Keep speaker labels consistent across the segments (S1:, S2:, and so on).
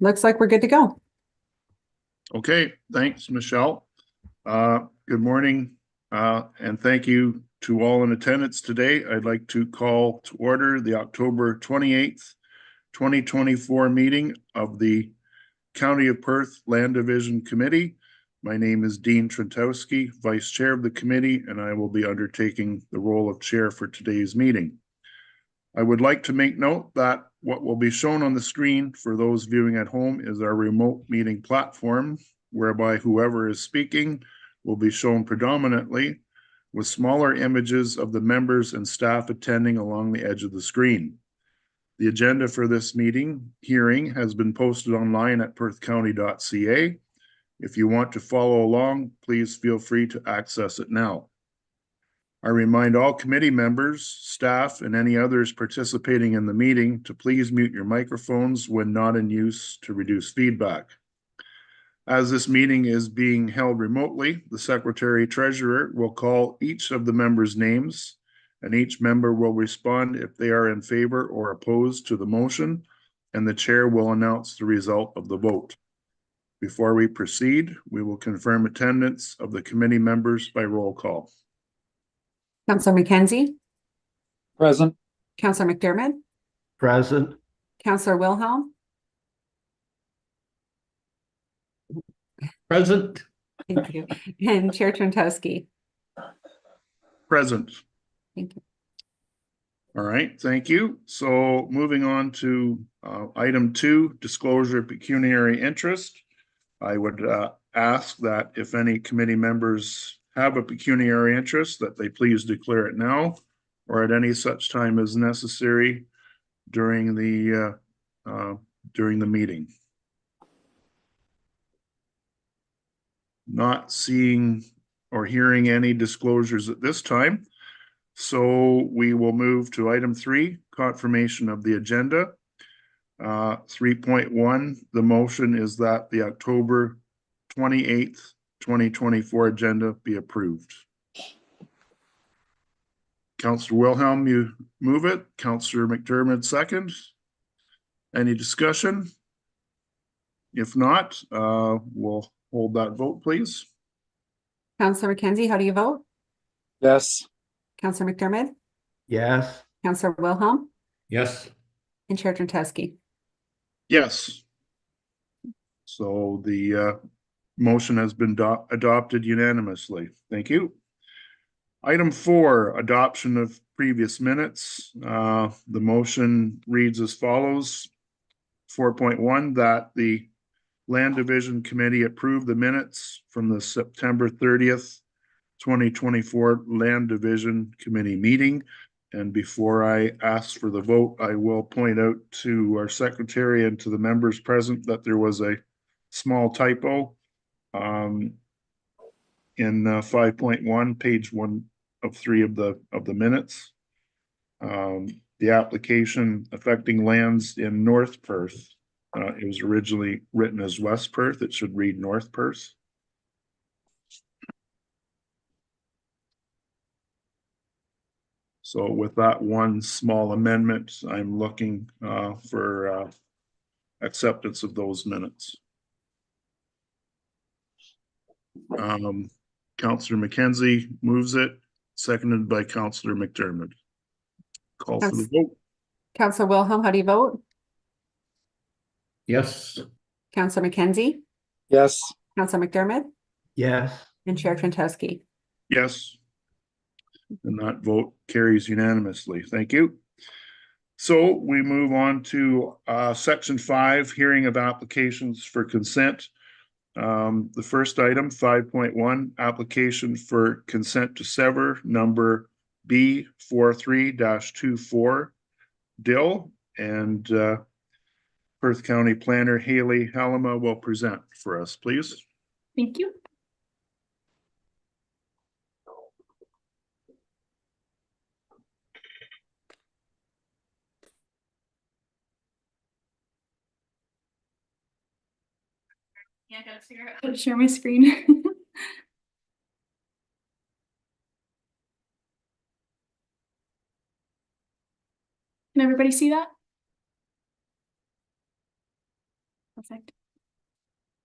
S1: Looks like we're good to go.
S2: Okay, thanks, Michelle. Good morning, and thank you to all in attendance today. I'd like to call to order the October 28th, 2024 meeting of the County of Perth Land Division Committee. My name is Dean Trentowski, Vice Chair of the committee, and I will be undertaking the role of chair for today's meeting. I would like to make note that what will be shown on the screen for those viewing at home is our remote meeting platform, whereby whoever is speaking will be shown predominantly with smaller images of the members and staff attending along the edge of the screen. The agenda for this hearing has been posted online at perthcounty.ca. If you want to follow along, please feel free to access it now. I remind all committee members, staff, and any others participating in the meeting to please mute your microphones when not in use to reduce feedback. As this meeting is being held remotely, the Secretary Treasurer will call each of the members' names, and each member will respond if they are in favor or opposed to the motion, and the chair will announce the result of the vote. Before we proceed, we will confirm attendance of the committee members by roll call.
S1: Councillor McKenzie,
S3: Present.
S1: Councillor McDermott,
S3: Present.
S1: Councillor Wilhelm,
S3: Present.
S1: thank you, and Chair Trentowski.
S2: Present.
S1: Thank you.
S2: All right, thank you. So moving on to item 2, disclosure of pecuniary interest. I would ask that if any committee members have a pecuniary interest, that they please declare it now or at any such time as necessary during the meeting. Not seeing or hearing any disclosures at this time. So we will move to item 3, confirmation of the agenda. 3.1, the motion is that the October 28th, 2024 agenda be approved. Councillor Wilhelm, you move it. Councillor McDermott, second. Any discussion? If not, we'll hold that vote, please.
S1: Councillor McKenzie, how do you vote?
S3: Yes.
S1: Councillor McDermott,
S3: Yes.
S1: Councillor Wilhelm,
S3: Yes.
S1: and Chair Trentowski.
S2: Yes. So the motion has been adopted unanimously. Thank you. Item 4, adoption of previous minutes. The motion reads as follows. 4.1, that the Land Division Committee approve the minutes from the September 30th, 2024 Land Division Committee meeting. And before I ask for the vote, I will point out to our secretary and to the members present that there was a small typo in 5.1, page 1 of 3 of the minutes. The application affecting lands in North Perth, it was originally written as West Perth. It should read North Perth. So with that one small amendment, I'm looking for acceptance of those minutes. Councillor McKenzie moves it, seconded by Councillor McDermott. Call for the vote.
S1: Councillor Wilhelm, how do you vote?
S3: Yes.
S1: Councillor McKenzie,
S3: Yes.
S1: Councillor McDermott,
S3: Yes.
S1: and Chair Trentowski.
S2: Yes. And that vote carries unanimously. Thank you. So we move on to section 5, hearing of applications for consent. The first item, 5.1, application for consent to sever number B43-24 Dill, and Perth County Planner Haley Halima will present for us, please.
S4: Thank you. Yeah, I gotta figure out how to share my screen. Can everybody see that? Perfect.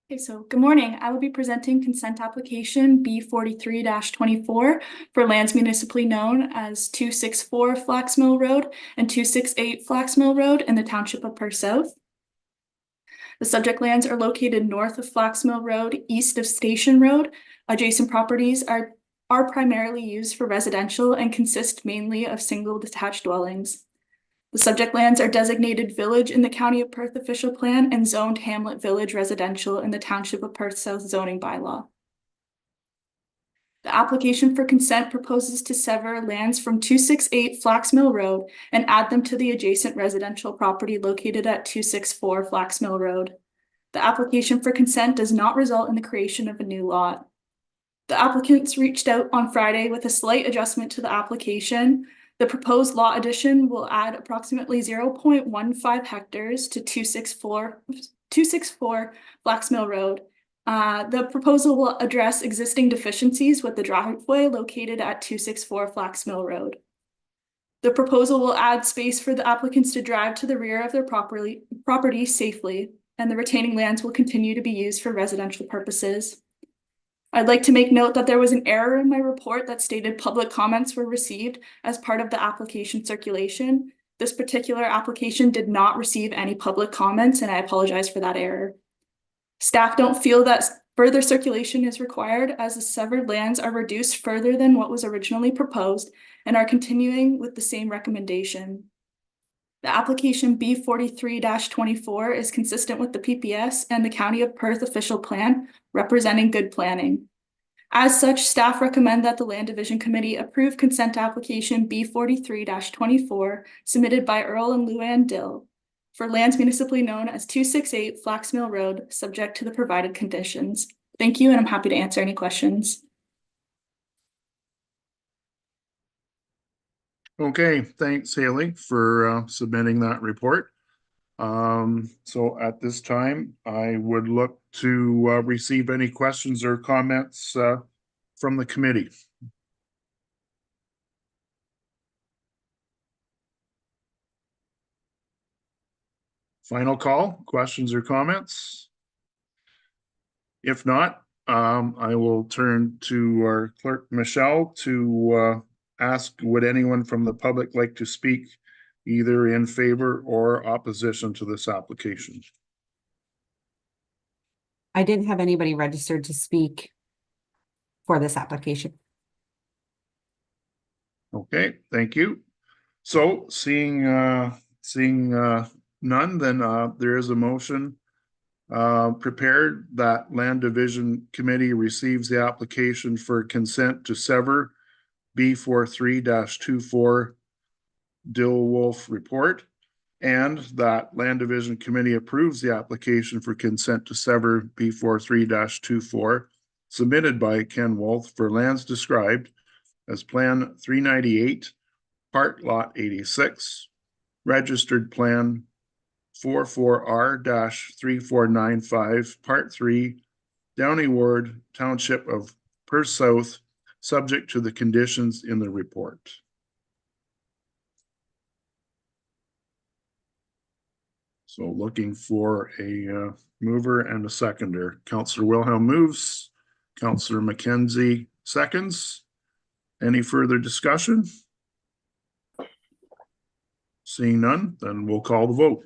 S4: Okay, so good morning. I will be presenting consent application B 43-24 for lands municipally known as 264 Flax Mill Road and 268 Flax Mill Road in the township of Perth South. The subject lands are located north of Flax Mill Road, east of Station Road. Adjacent properties are primarily used for residential and consist mainly of single detached dwellings. The subject lands are designated village in the County of Perth official plan and zoned hamlet village residential in the Township of Perth South zoning bylaw. The application for consent proposes to sever lands from 268 Flax Mill Road and add them to the adjacent residential property located at 264 Flax Mill Road. The application for consent does not result in the creation of a new lot. The applicants reached out on Friday with a slight adjustment to the application. The proposed lot addition will add approximately 0.15 hectares to 264 Flax Mill Road. The proposal will address existing deficiencies with the driveway located at 264 Flax Mill Road. The proposal will add space for the applicants to drive to the rear of their property safely, and the retaining lands will continue to be used for residential purposes. I'd like to make note that there was an error in my report that stated public comments were received as part of the application circulation. This particular application did not receive any public comments, and I apologize for that error. Staff don't feel that further circulation is required as the severed lands are reduced further than what was originally proposed and are continuing with the same recommendation. The application B 43-24 is consistent with the PPS and the County of Perth official plan, representing good planning. As such, staff recommend that the Land Division Committee approve consent application B 43-24 submitted by Earl and Luann Dill for lands municipally known as 268 Flax Mill Road, subject to the provided conditions. Thank you, and I'm happy to answer any questions.
S2: Okay, thanks Haley for submitting that report. So at this time, I would look to receive any questions or comments from the committee. Final call, questions or comments? If not, I will turn to our clerk, Michelle, to ask, would anyone from the public like to speak either in favor or opposition to this application?
S1: I didn't have anybody registered to speak for this application.
S2: Okay, thank you. So seeing none, then there is a motion prepared that Land Division Committee receives the application for consent to sever B 43-24 Dill-Wolf report, and that Land Division Committee approves the application for consent to sever B 43-24 submitted by Ken Wolf for lands described as Plan 398, Part Lot 86, Registered Plan 44R-3495, Part 3, Downey Ward, Township of Perth South, subject to the conditions in the report. So looking for a mover and a seconder. Councillor Wilhelm moves, Councillor McKenzie seconds. Any further discussion? Seeing none, then we'll call the vote.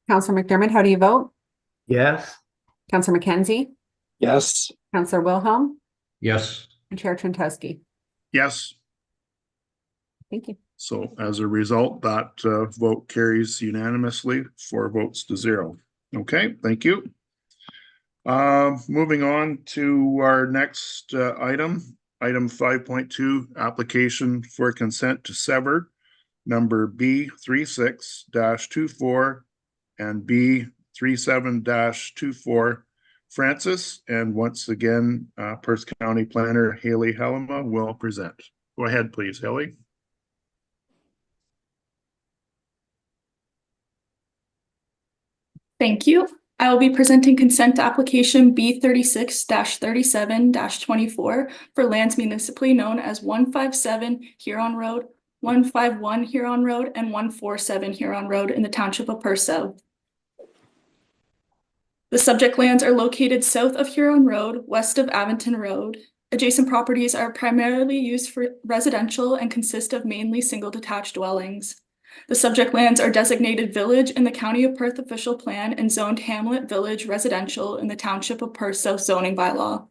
S1: Councillor McDermott, how do you vote?
S3: Yes.
S1: Councillor McKenzie,
S3: Yes.
S1: Councillor Wilhelm,
S3: Yes.
S1: and Chair Trentowski.
S2: Yes.
S1: Thank you.
S2: So as a result, that vote carries unanimously, 4 votes to 0. Okay, thank you. Moving on to our next item 5.2, application for consent to sever number B 36-24 and B 37-24. Francis, and once again, Perth County Planner Haley Helema will present. Go ahead, please, Haley.
S4: Thank you. I will be presenting consent application B 36-37-24 for lands municipally known as 157 Huron Road, 151 Huron Road, and 147 Huron Road in the Township of Perth South. The subject lands are located south of Huron Road, west of Avonton Road. Adjacent properties are primarily used for residential and consist of mainly single detached dwellings. The subject lands are designated village in the County of Perth official plan and zoned hamlet village residential in the Township of Perth South zoning bylaw.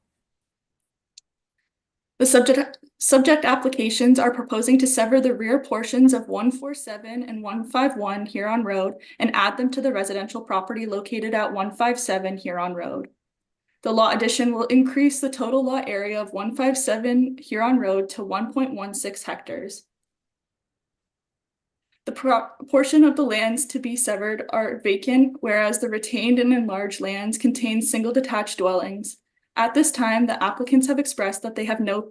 S4: The subject applications are proposing to sever the rear portions of 147 and 151 Huron Road and add them to the residential property located at 157 Huron Road. The lot addition will increase the total lot area of 157 Huron Road to 1.16 hectares. The portion of the lands to be severed are vacant, whereas the retained and enlarged lands contain single detached dwellings. At this time, the applicants have expressed that they have no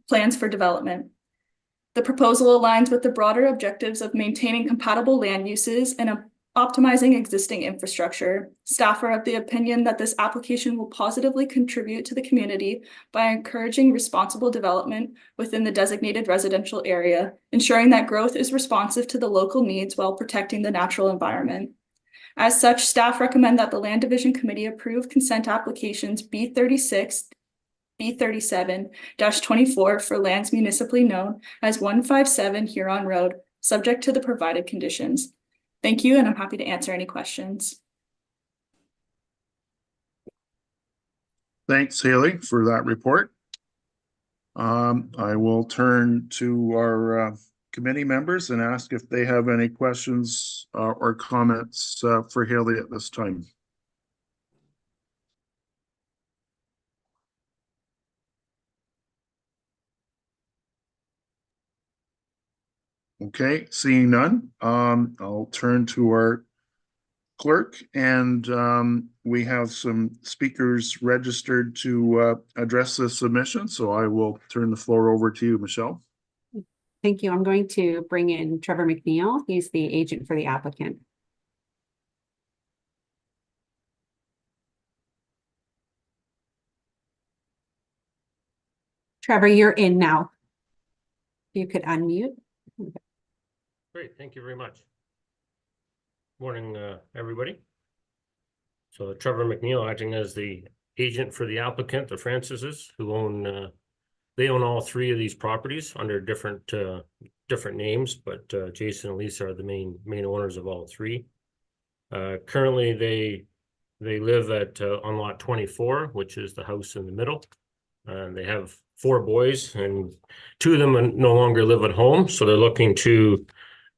S4: plans for development. The proposal aligns with the broader objectives of maintaining compatible land uses and optimizing existing infrastructure. Staff are of the opinion that this application will positively contribute to the community by encouraging responsible development within the designated residential area, ensuring that growth is responsive to the local needs while protecting the natural environment. As such, staff recommend that the Land Division Committee approve consent applications B36, B37-24 for lands municipally known as 157 Huron Road, subject to the provided conditions. Thank you, and I'm happy to answer any questions.
S2: Thanks, Haley, for that report. I will turn to our committee members and ask if they have any questions or comments for Haley at this time. Okay, seeing none, I'll turn to our clerk, and we have some speakers registered to address this submission, so I will turn the floor over to you, Michelle.
S1: Thank you. I'm going to bring in Trevor McNeil. He's the agent for the applicant. Trevor, you're in now. You could unmute.
S5: Great, thank you very much. Morning, everybody. So Trevor McNeil, acting as the agent for the applicant, the Francises, who own, they own all three of these properties under different names, but Jason and Lisa are the main owners of all three. Currently, they live at on lot 24, which is the house in the middle. They have 4 boys, and 2 of them no longer live at home, so they're looking to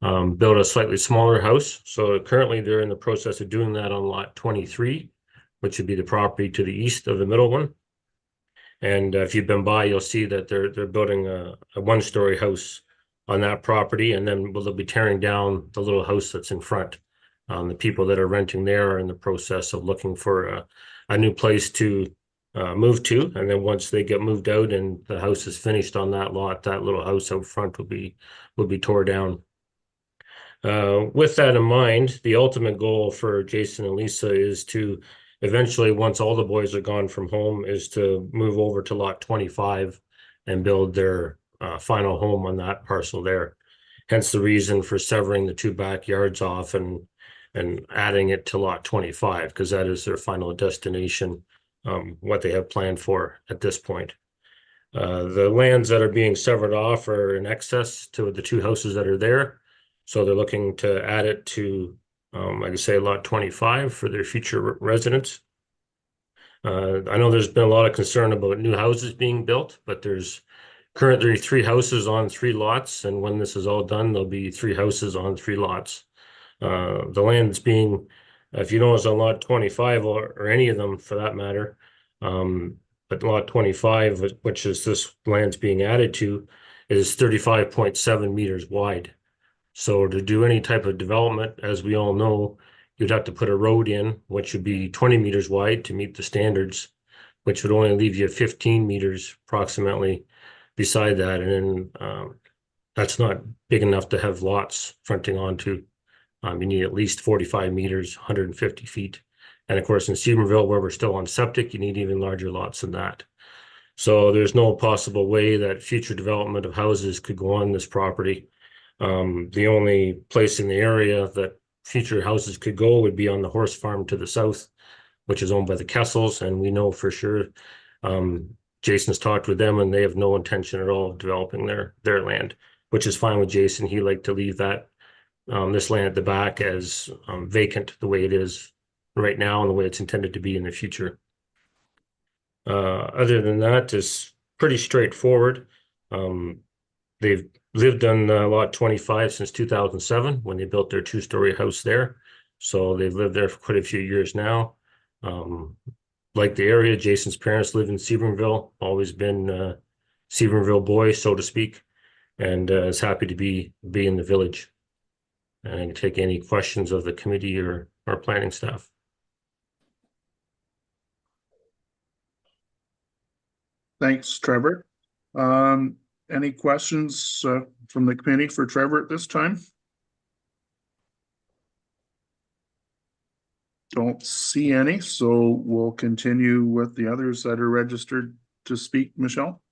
S5: build a slightly smaller house. So currently they're in the process of doing that on lot 23, which would be the property to the east of the middle one. And if you've been by, you'll see that they're building a 1-story house on that property, and then they'll be tearing down the little house that's in front. The people that are renting there are in the process of looking for a new place to move to, and then once they get moved out and the house is finished on that lot, that little house out front will be tore down. With that in mind, the ultimate goal for Jason and Lisa is to eventually, once all the boys are gone from home, is to move over to lot 25 and build their final home on that parcel there. Hence the reason for severing the 2 backyards off and adding it to lot 25, because that is their final destination, what they have planned for at this point. The lands that are being severed off are in excess to the 2 houses that are there. So they're looking to add it to, like I say, lot 25 for their future residents. I know there's been a lot of concern about new houses being built, but there's currently 3 houses on 3 lots. And when this is all done, there'll be 3 houses on 3 lots. The land's being, if you notice on lot 25 or any of them for that matter, but lot 25, which is this land's being added to, is 35.7 meters wide. So to do any type of development, as we all know, you'd have to put a road in, which would be 20 meters wide to meet the standards, which would only leave you 15 meters approximately beside that. And that's not big enough to have lots fronting onto. You need at least 45 meters, 150 feet. And of course, in Stephenville, where we're still on septic, you need even larger lots than that. So there's no possible way that future development of houses could go on this property. The only place in the area that future houses could go would be on the horse farm to the south, which is owned by the Kessels, and we know for sure, Jason's talked with them and they have no intention at all of developing their land, which is fine with Jason. He liked to leave that, this land at the back as, vacant the way it is right now and the way it's intended to be in the future. Other than that, it's pretty straightforward. They've lived on lot 25 since 2007 when they built their two-story house there. So they've lived there for quite a few years now. Like the area, Jason's parents live in Severnville, always been Severnville boy, so to speak, and is happy to be in the village. And I can take any questions of the committee or planning staff.
S2: Thanks, Trevor. Any questions from the committee for Trevor at this time? Don't see any, so we'll continue with the others that are registered to speak. Michelle?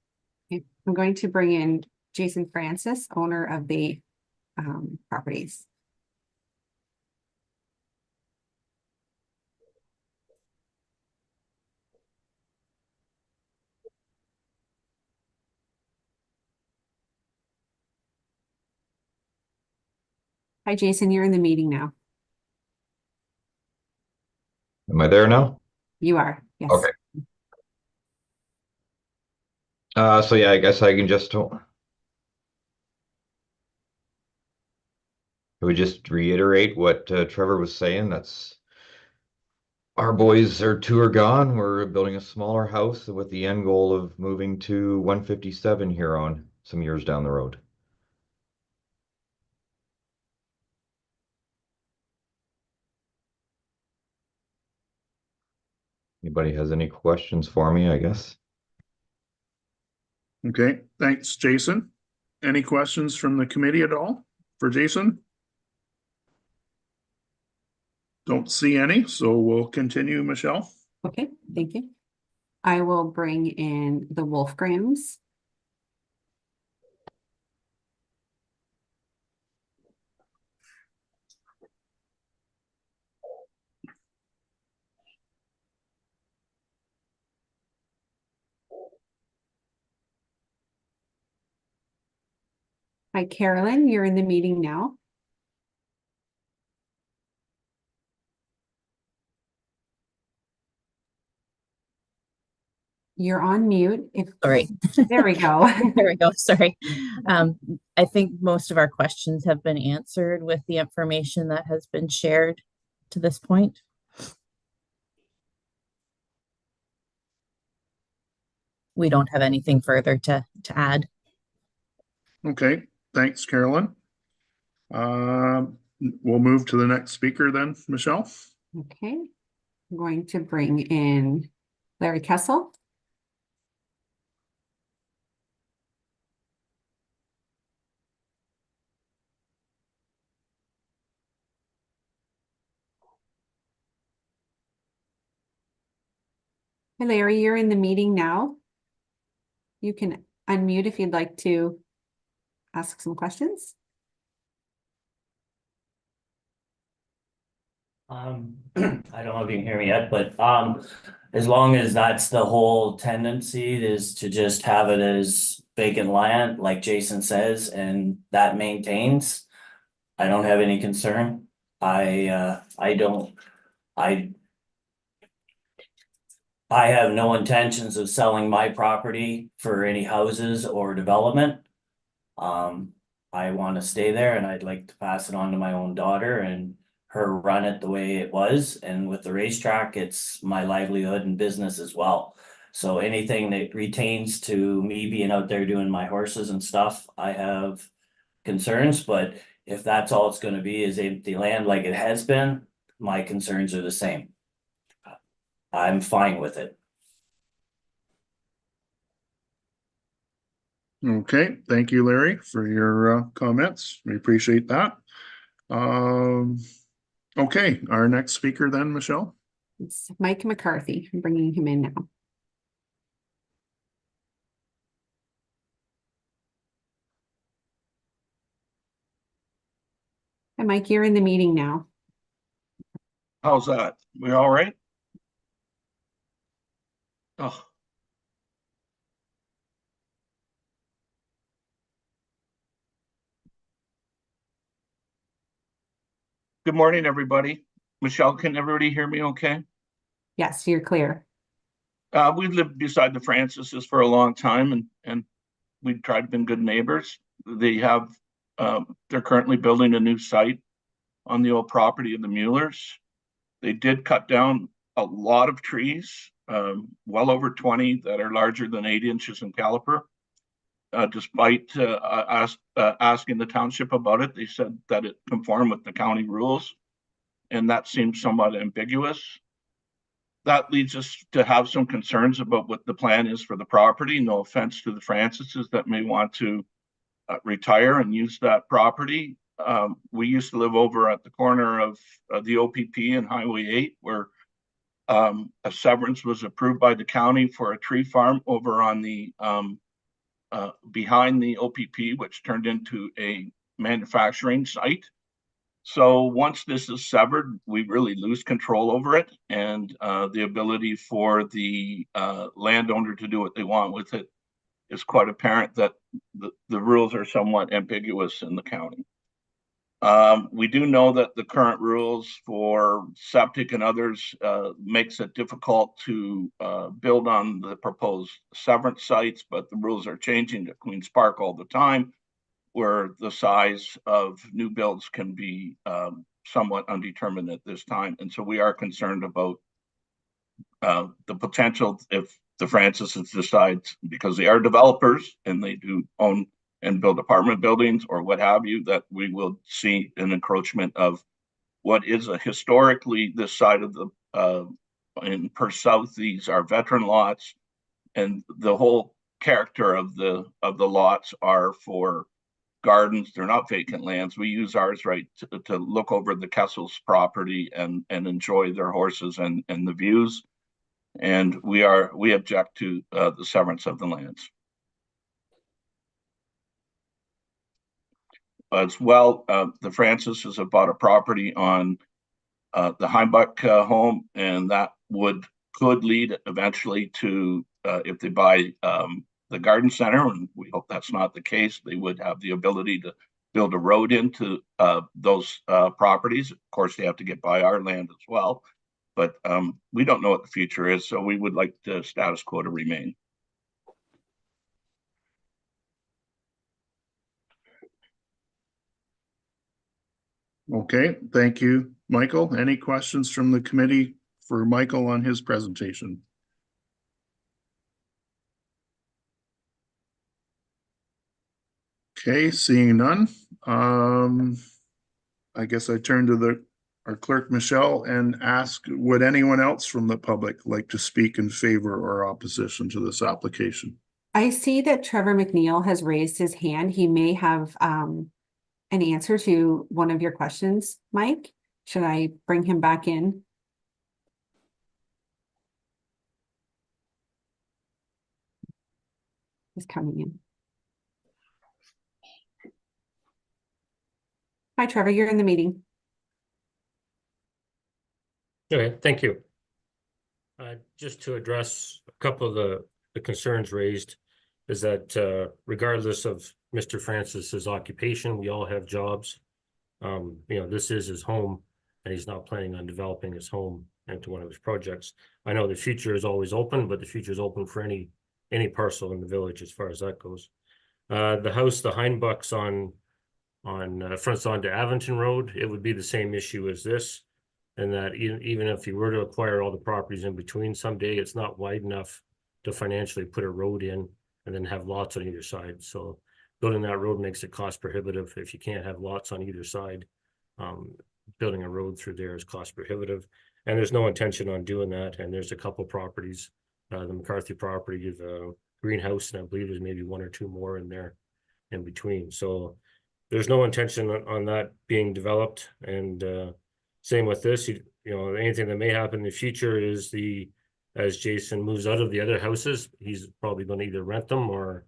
S1: Okay, I'm going to bring in Jason Francis, owner of the properties. Hi, Jason, you're in the meeting now.
S3: Am I there now?
S1: You are, yes.
S3: Okay. So yeah, I guess I can just we just reiterate what Trevor was saying. That's our boys are two are gone. We're building a smaller house with the end goal of moving to 157 here on some years down the road. Anybody has any questions for me, I guess?
S2: Okay, thanks, Jason. Any questions from the committee at all for Jason? Don't see any, so we'll continue, Michelle.
S1: Okay, thank you. I will bring in the Wolfgrams. Hi, Carolyn, you're in the meeting now. You're on mute.
S6: Sorry.
S1: There we go.
S6: There we go. Sorry. I think most of our questions have been answered with the information that has been shared to this point. We don't have anything further to add.
S2: Okay, thanks, Carolyn. We'll move to the next speaker then, Michelle.
S1: Okay, I'm going to bring in Larry Kessel. Hi, Larry, you're in the meeting now. You can unmute if you'd like to ask some questions.
S7: I don't know if you can hear me yet, but as long as that's the whole tendency is to just have it as vacant land, like Jason says, and that maintains, I don't have any concern. I have no intentions of selling my property for any houses or development. I want to stay there and I'd like to pass it on to my own daughter and her run it the way it was. And with the racetrack, it's my livelihood and business as well. So anything that retains to me being out there doing my horses and stuff, I have concerns, but if that's all it's gonna be is empty land like it has been, my concerns are the same. I'm fine with it.
S2: Okay, thank you, Larry, for your comments. We appreciate that. Okay, our next speaker then, Michelle.
S1: It's Mike McCarthy. I'm bringing him in now. Hi, Mike, you're in the meeting now.
S8: How's that? We all right?
S2: Oh. Good morning, everybody. Michelle, can everybody hear me okay?
S1: Yes, you're clear.
S2: We've lived beside the Francises for a long time and we've tried to be good neighbors. They have, they're currently building a new site on the old property of the Muellers. They did cut down a lot of trees, well over 20 that are larger than 8 inches in caliper. Despite asking the township about it, they said that it conformed with the county rules, and that seems somewhat ambiguous. That leads us to have some concerns about what the plan is for the property. No offense to the Francises that may want to retire and use that property. We used to live over at the corner of the OPP and Highway 8, where a severance was approved by the county for a tree farm over on the behind the OPP, which turned into a manufacturing site. So once this is severed, we really lose control over it, and the ability for the landowner to do what they want with it is quite apparent that the rules are somewhat ambiguous in the county. We do know that the current rules for septic and others makes it difficult to build on the proposed severance sites, but the rules are changing at Queen's Park all the time, where the size of new builds can be somewhat undetermined at this time. And so we are concerned about the potential if the Francises decide, because they are developers and they do own and build apartment buildings or what have you, that we will see an encroachment of what is a historically this side of the in Perth South, these are veteran lots, and the whole character of the lots are for gardens. They're not vacant lands. We use ours right to look over the Kessel's property and enjoy their horses and the views. And we object to the severance of the lands. As well, the Francises have bought a property on the Heimbuck home, and that could lead eventually to if they buy the garden center, and we hope that's not the case, they would have the ability to build a road into those properties. Of course, they have to get by our land as well, but we don't know what the future is, so we would like the status quo to remain. Okay, thank you, Michael. Any questions from the committee for Michael on his presentation? Okay, seeing none. I guess I turn to our clerk, Michelle, and ask, would anyone else from the public like to speak in favor or opposition to this application?
S1: I see that Trevor McNeil has raised his hand. He may have an answer to one of your questions, Mike. Should I bring him back in? He's coming in. Hi, Trevor, you're in the meeting.
S5: Okay, thank you. Just to address a couple of the concerns raised is that regardless of Mr. Francis's occupation, we all have jobs. This is his home, and he's not planning on developing his home into one of his projects. I know the future is always open, but the future is open for any parcel in the village as far as that goes. The house, the Heinbucks on fronts onto Avonton Road, it would be the same issue as this. And that even if you were to acquire all the properties in between someday, it's not wide enough to financially put a road in and then have lots on either side. So building that road makes it cost prohibitive. If you can't have lots on either side, building a road through there is cost prohibitive. And there's no intention on doing that. And there's a couple properties, the McCarthy property, the greenhouse, and I believe there's maybe one or two more in there in between. So there's no intention on that being developed. And same with this, anything that may happen in the future is as Jason moves out of the other houses, he's probably going to either rent them or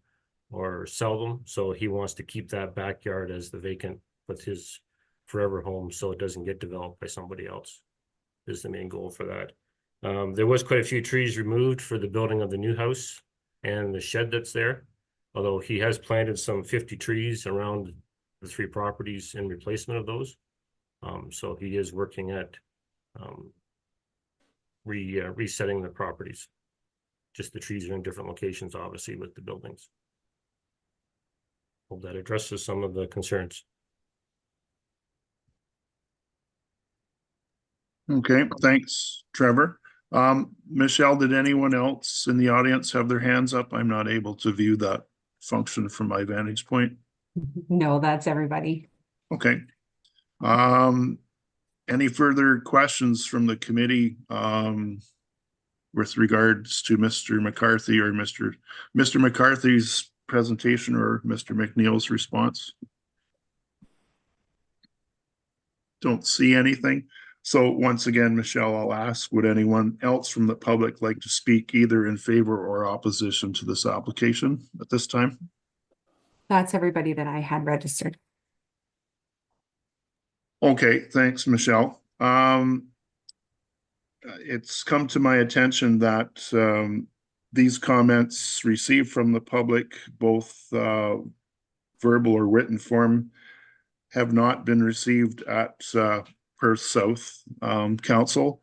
S5: sell them. So he wants to keep that backyard as the vacant with his forever home, so it doesn't get developed by somebody else, is the main goal for that. There was quite a few trees removed for the building of the new house and the shed that's there. Although he has planted some 50 trees around the 3 properties in replacement of those. So he is working at resetting the properties. Just the trees are in different locations, obviously, with the buildings. Hope that addresses some of the concerns.
S2: Okay, thanks, Trevor. Michelle, did anyone else in the audience have their hands up? I'm not able to view that function from my vantage point.
S1: No, that's everybody.
S2: Okay. Any further questions from the committee with regards to Mr. McCarthy or Mr. McCarthy's presentation or Mr. McNeil's response? Don't see anything. So once again, Michelle, I'll ask, would anyone else from the public like to speak either in favor or opposition to this application at this time?
S1: That's everybody that I had registered.
S2: Okay, thanks, Michelle. It's come to my attention that these comments received from the public, both verbal or written form, have not been received at Perth South Council,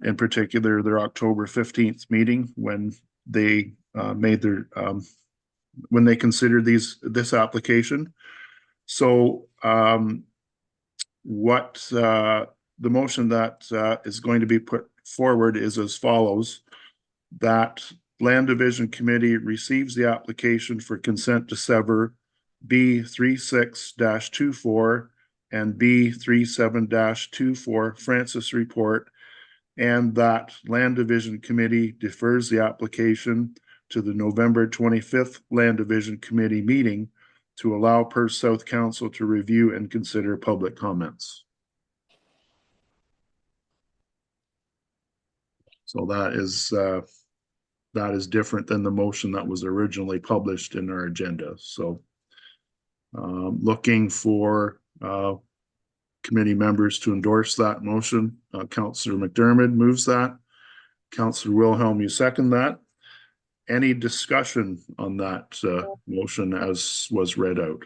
S2: in particular their October 15th meeting when they made their when they considered this application. So what the motion that is going to be put forward is as follows: that Land Division Committee receives the application for consent to sever B36-24 and B37-24 Francis report, and that Land Division Committee defers the application to the November 25th Land Division Committee meeting to allow Perth South Council to review and consider public comments. So that is different than the motion that was originally published in our agenda. So looking for committee members to endorse that motion. Councillor McDermott moves that. Councillor Wilhelm, you second that. Any discussion on that motion as was read out?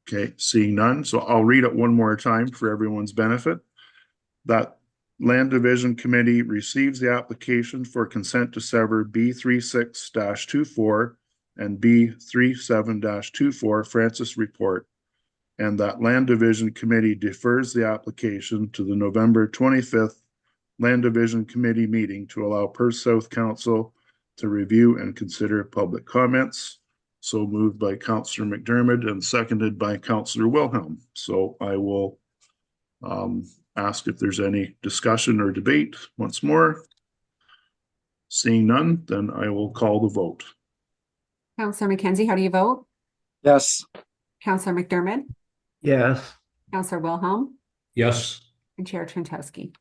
S2: Okay, seeing none. So I'll read it one more time for everyone's benefit. That Land Division Committee receives the application for consent to sever B36-24 and B37-24 Francis report, and that Land Division Committee defers the application to the November 25th Land Division Committee meeting to allow Perth South Council to review and consider public comments. So moved by Councillor McDermott and seconded by Councillor Wilhelm. So I will ask if there's any discussion or debate once more. Seeing none, then I will call the vote.
S1: Councillor McKenzie, how do you vote?
S8: Yes.
S1: Councillor McDermott,
S8: Yes.
S1: Councillor Wilhelm,
S8: Yes.
S1: and Chair Trentowski.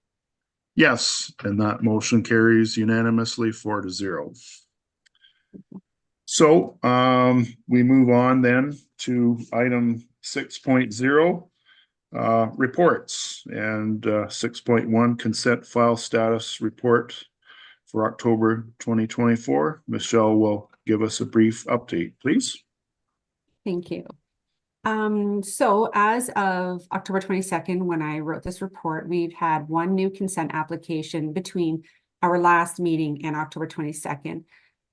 S2: Yes, and that motion carries unanimously 4-0. So we move on then to item 6.0, reports, and 6.1 consent file status report for October 2024. Michelle will give us a brief update, please.
S1: Thank you. So as of October 22nd, when I wrote this report, we've had one new consent application between our last meeting and October 22nd.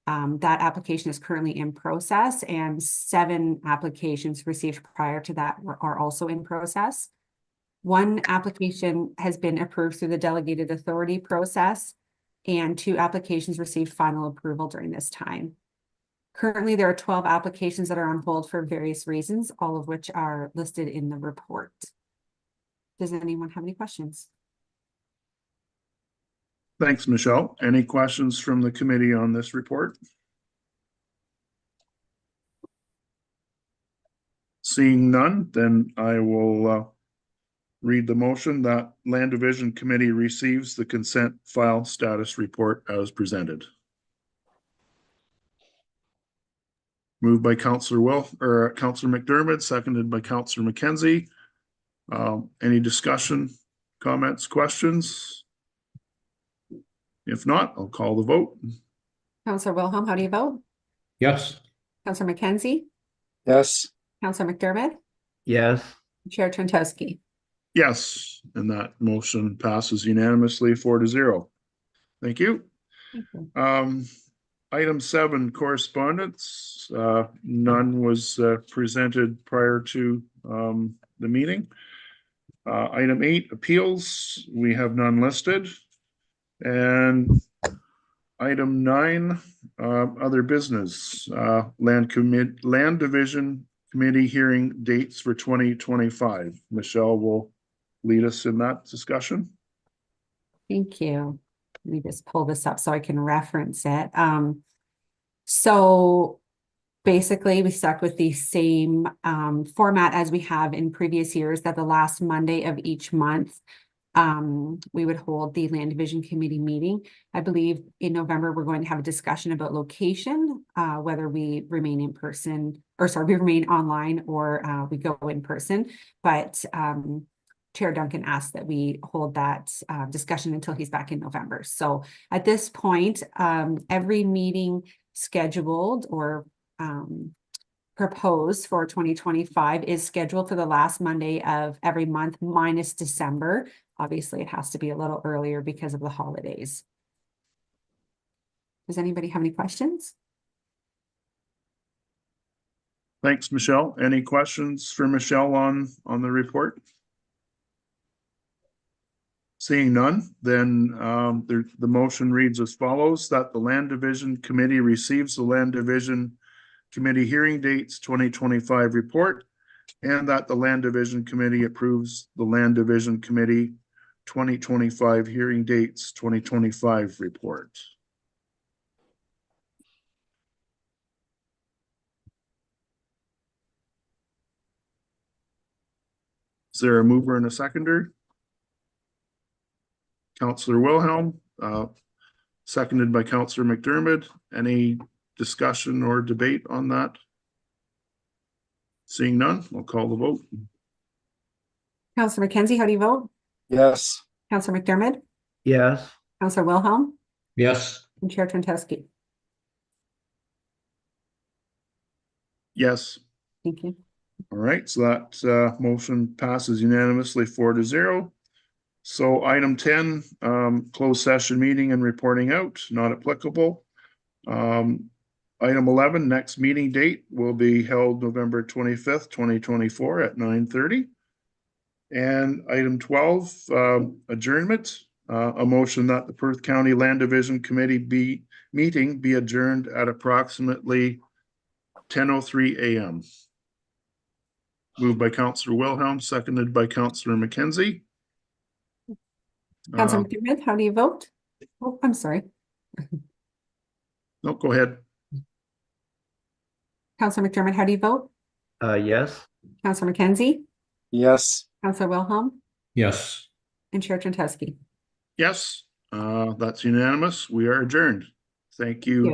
S1: That application is currently in process, and 7 applications received prior to that are also in process. One application has been approved through the delegated authority process, and 2 applications received final approval during this time. Currently, there are 12 applications that are on hold for various reasons, all of which are listed in the report. Does anyone have any questions?
S2: Thanks, Michelle. Any questions from the committee on this report? Seeing none, then I will read the motion that Land Division Committee receives the consent file status report as presented. Moved by Councillor Councillor McDermott, seconded by Councillor McKenzie. Any discussion, comments, questions? If not, I'll call the vote.
S1: Counselor Wilhelm, how do you vote?
S8: Yes.
S1: Counselor McKenzie,
S8: Yes.
S1: Counselor McDermott,
S8: Yes.
S1: Chair Trentowski.
S2: Yes, and that motion passes unanimously 4-0. Thank you.
S1: Thank you.
S2: Item 7, correspondence. None was presented prior to the meeting. Item 8, appeals. We have none listed. And item 9, other business. Land Division Committee hearing dates for 2025. Michelle will lead us in that discussion.
S1: Thank you. Let me just pull this up so I can reference it. So basically we stuck with the same format as we have in previous years, that the last Monday of each month we would hold the Land Division Committee meeting. I believe in November, we're going to have a discussion about location, whether we remain in person, or sorry, we remain online or we go in person. But Chair Duncan asked that we hold that discussion until he's back in November. So at this point, every meeting scheduled or proposed for 2025 is scheduled for the last Monday of every month minus December. Obviously, it has to be a little earlier because of the holidays. Does anybody have any questions?
S2: Thanks, Michelle. Any questions for Michelle on the report? Seeing none, then the motion reads as follows: that the Land Division Committee receives the Land Division Committee hearing dates 2025 report, and that the Land Division Committee approves the Land Division Committee 2025 hearing dates 2025 report. Is there a mover and a seconder? Counselor Wilhelm, seconded by Counselor McDermott. Any discussion or debate on that? Seeing none, I'll call the vote.
S1: Counselor McKenzie, how do you vote?
S8: Yes.
S1: Counselor McDermott,
S8: Yes.
S1: Counselor Wilhelm,
S8: Yes.
S1: and Chair Trentowski.
S2: Yes.
S1: Thank you.
S2: All right, so that motion passes unanimously 4-0. So item 10, closed session meeting and reporting out, not applicable. Item 11, next meeting date will be held November 25th, 2024 at 9:30. And item 12, adjournment, a motion that the Perth County Land Division Committee meeting be adjourned at approximately 10:03 a.m. Moved by Counselor Wilhelm, seconded by Counselor McKenzie.
S1: Counselor McDermott, how do you vote? Oh, I'm sorry.
S2: No, go ahead.
S1: Counselor McDermott, how do you vote?
S8: Yes.
S1: Counselor McKenzie,
S8: Yes.
S1: Counselor Wilhelm,
S8: Yes.
S1: and Chair Trentowski.
S2: Yes, that's unanimous. We are adjourned. Thank you.